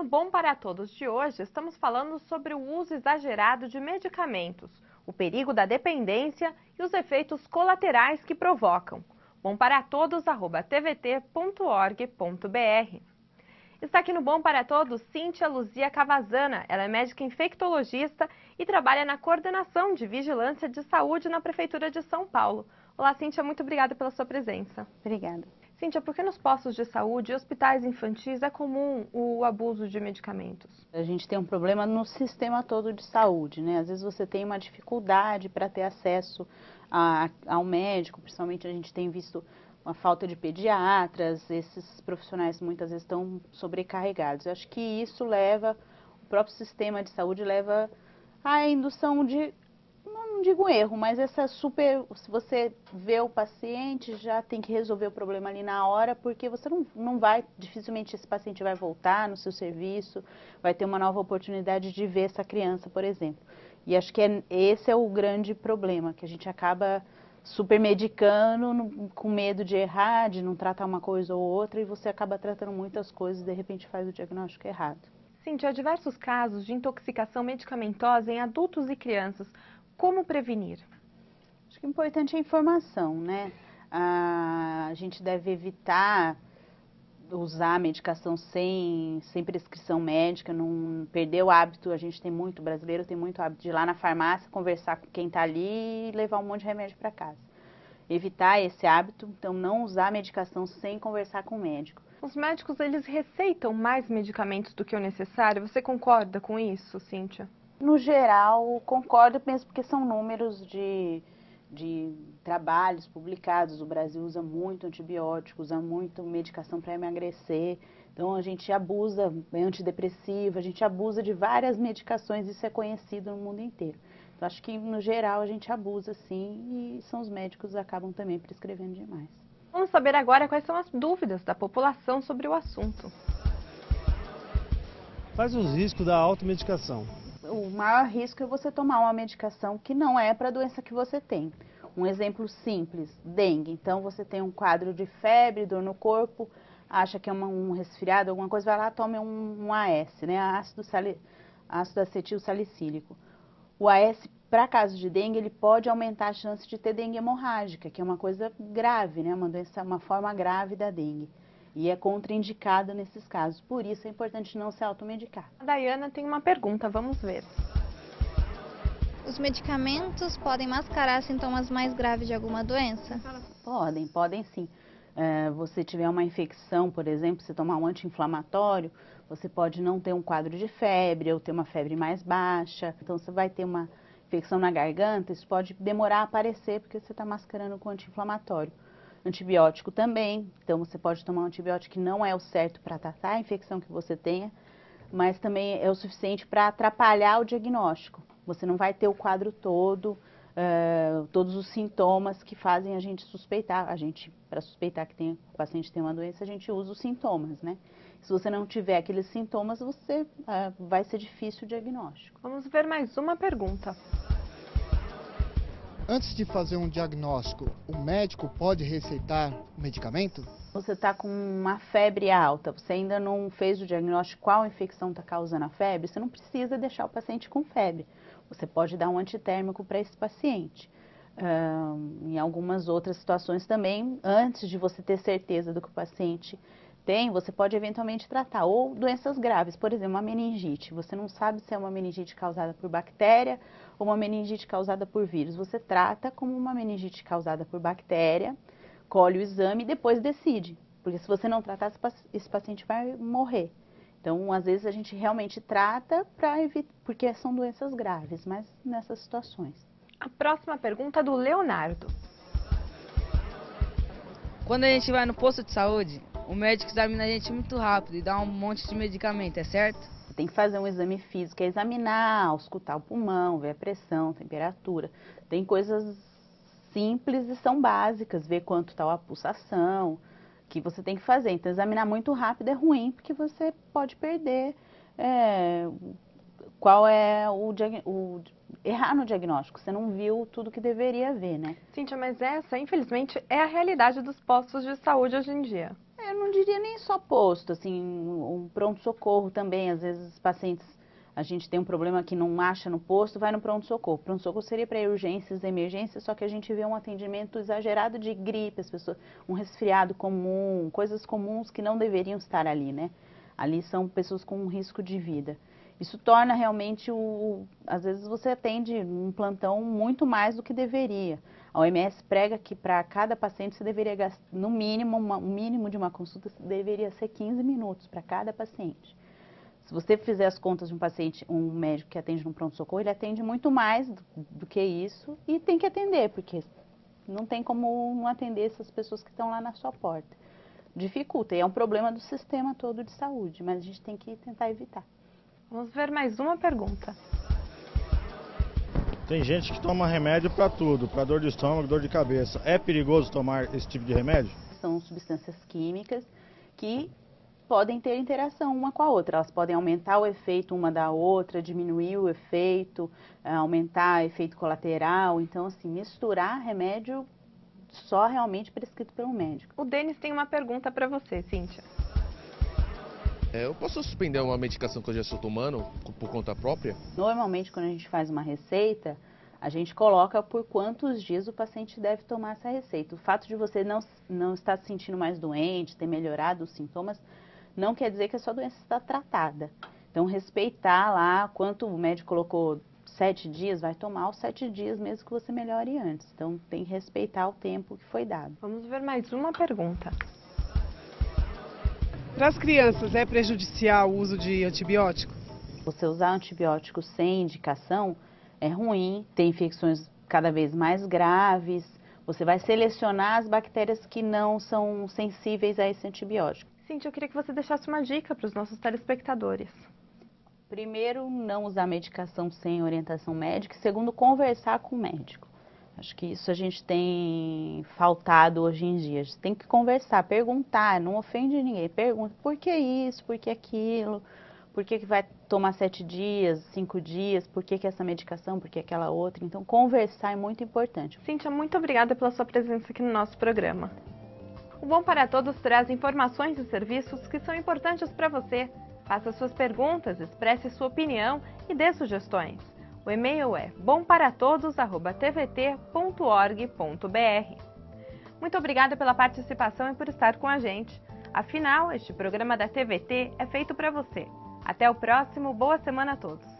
Bom para Todos de hoje, estamos falando sobre o uso exagerado de medicamentos, o perigo da dependência e os efeitos colaterais que provocam. bomparatodos@tvt.org.br. Está aqui no Bom para Todos Cíntia Luzia Cavazana. Ela é médica infectologista e trabalha na coordenação de vigilância de saúde na Prefeitura de São Paulo. Olá, Cíntia, muito obrigada pela sua presença. Obrigada. Cíntia, por que nos postos de saúde e hospitais infantis é comum o abuso de medicamentos? A gente tem um problema no sistema todo de saúde, né? Às vezes você tem uma dificuldade para ter acesso ao médico, principalmente a gente tem visto uma falta de pediatras, esses profissionais muitas vezes estão sobrecarregados. Eu acho que isso leva, o próprio sistema de saúde leva à indução de, não digo erro, mas se você vê o paciente, já tem que resolver o problema ali na hora, porque você não vai, dificilmente esse paciente vai voltar no seu serviço, vai ter uma nova oportunidade de ver essa criança, por exemplo. E acho que esse é o grande problema, que a gente acaba supermedicando, com medo de errar, de não tratar uma coisa ou outra, e você acaba tratando muitas coisas e de repente faz o diagnóstico errado. Cíntia, há diversos casos de intoxicação medicamentosa em adultos e crianças. Como prevenir? Acho que o importante é a informação, né? A gente deve evitar usar a medicação sem prescrição médica, não perder o hábito. A gente tem muito, brasileiro tem muito hábito de ir lá na farmácia, conversar com quem está ali e levar um monte de remédio para casa. Evitar esse hábito, então não usar a medicação sem conversar com o médico. Os médicos, eles receitam mais medicamentos do que o necessário. Você concorda com isso, Cíntia? No geral, concordo, mesmo porque são números de trabalhos publicados. O Brasil usa muito antibiótico, usa muito medicação para emagrecer. Então, a gente abusa, é antidepressivo, a gente abusa de várias medicações, isso é conhecido no mundo inteiro. Então, acho que, no geral, a gente abusa, sim, e são os médicos que acabam também prescrevendo demais. Vamos saber agora quais são as dúvidas da população sobre o assunto. Quais os riscos da automedicação? O maior risco é você tomar uma medicação que não é para a doença que você tem. Um exemplo simples, dengue. Então, você tem um quadro de febre, dor no corpo, acha que é um resfriado, alguma coisa, vai lá, tome um AS, né? Ácido acetil salicílico. O AS, para casos de dengue, ele pode aumentar a chance de ter dengue hemorrágica, que é uma coisa grave, né? Uma doença, uma forma grave da dengue. E é contraindicado nesses casos. Por isso é importante não se automedicar. A Dayana tem uma pergunta, vamos ver. Os medicamentos podem mascarar sintomas mais graves de alguma doença? Podem sim. Você tiver uma infecção, por exemplo, você tomar um anti-inflamatório, você pode não ter um quadro de febre ou ter uma febre mais baixa. Então, você vai ter uma infecção na garganta, isso pode demorar a aparecer porque você está mascarando com anti-inflamatório. Antibiótico também, então você pode tomar um antibiótico que não é o certo para tratar a infecção que você tenha, mas também é o suficiente para atrapalhar o diagnóstico. Você não vai ter o quadro todo, todos os sintomas que fazem a gente suspeitar. Para suspeitar que o paciente tem uma doença, a gente usa os sintomas, né? Se você não tiver aqueles sintomas, vai ser difícil o diagnóstico. Vamos ver mais uma pergunta. Antes de fazer um diagnóstico, o médico pode receitar medicamento? Você está com uma febre alta, você ainda não fez o diagnóstico qual infecção está causando a febre, você não precisa deixar o paciente com febre. Você pode dar um antitérmico para esse paciente. Em algumas outras situações também, antes de você ter certeza do que o paciente tem, você pode eventualmente tratar. Ou doenças graves, por exemplo, uma meningite. Você não sabe se é uma meningite causada por bactéria ou uma meningite causada por vírus. Você trata como uma meningite causada por bactéria, colhe o exame e depois decide. Porque se você não tratar, esse paciente vai morrer. Então, às vezes, a gente realmente trata para evitar, porque são doenças graves, mas nessas situações. A próxima pergunta é do Leonardo. Quando a gente vai no posto de saúde, o médico examina a gente muito rápido e dá um monte de medicamento, é certo? Você tem que fazer um exame físico, que é examinar, auscultar o pulmão, ver a pressão, temperatura. Tem coisas simples e são básicas, ver quanto está a pulsação, que você tem que fazer. Então, examinar muito rápido é ruim, porque você pode perder qual é errar no diagnóstico. Você não viu tudo que deveria ver, né? Cíntia, mas essa, infelizmente, é a realidade dos postos de saúde hoje em dia. Eu não diria nem só posto, assim, um pronto-socorro também. Às vezes os pacientes, a gente tem um problema que não acha no posto, vai no pronto-socorro. Pronto-socorro seria para urgências, emergências, só que a gente vê um atendimento exagerado de gripe, as pessoas, um resfriado comum, coisas comuns que não deveriam estar ali, né? Ali são pessoas com um risco de vida. Isso torna realmente, às vezes você atende um plantão muito mais do que deveria. A OMS prega que para cada paciente você deveria gastar, no mínimo, o mínimo de uma consulta deveria ser 15 minutos para cada paciente. Se você fizer as contas de um paciente, um médico que atende no pronto-socorro, ele atende muito mais do que isso e tem que atender, porque não tem como não atender essas pessoas que estão lá na sua porta. Dificulta, e é um problema do sistema todo de saúde, mas a gente tem que tentar evitar. Vamos ver mais uma pergunta. Tem gente que toma remédio para tudo, para dor de estômago, dor de cabeça. É perigoso tomar esse tipo de remédio? São substâncias químicas que podem ter interação uma com a outra. Elas podem aumentar o efeito uma da outra, diminuir o efeito, aumentar o efeito colateral. Então, assim, misturar remédio só realmente prescrito pelo médico. O Denis tem uma pergunta para você, Cíntia. Eu posso suspender uma medicação que eu já estou tomando por conta própria? Normalmente, quando a gente faz uma receita, a gente coloca por quantos dias o paciente deve tomar essa receita. O fato de você não estar se sentindo mais doente, ter melhorado os sintomas, não quer dizer que a sua doença está tratada. Então, respeitar lá quanto o médico colocou 7 dias, vai tomar os 7 dias mesmo que você melhore antes. Então, tem que respeitar o tempo que foi dado. Vamos ver mais uma pergunta. Para as crianças, é prejudicial o uso de antibiótico? Você usar antibiótico sem indicação é ruim, tem infecções cada vez mais graves. Você vai selecionar as bactérias que não são sensíveis a esse antibiótico. Cíntia, eu queria que você deixasse uma dica para os nossos telespectadores. Primeiro, não usar medicação sem orientação médica. Segundo, conversar com o médico. Acho que isso a gente tem faltado hoje em dia. A gente tem que conversar, perguntar, não ofende ninguém. Pergunta por que isso, por que aquilo, por que vai tomar 7 dias, 5 dias, por que essa medicação, por que aquela outra. Então, conversar é muito importante. Cíntia, muito obrigada pela sua presença aqui no nosso programa. O Bom para Todos traz informações e serviços que são importantes para você. Faça suas perguntas, expresse sua opinião e dê sugestões. O e-mail é bomparatodos@tvt.org.br. Muito obrigada pela participação e por estar com a gente. Afinal, este programa da TVT é feito para você. Até o próximo, boa semana a todos!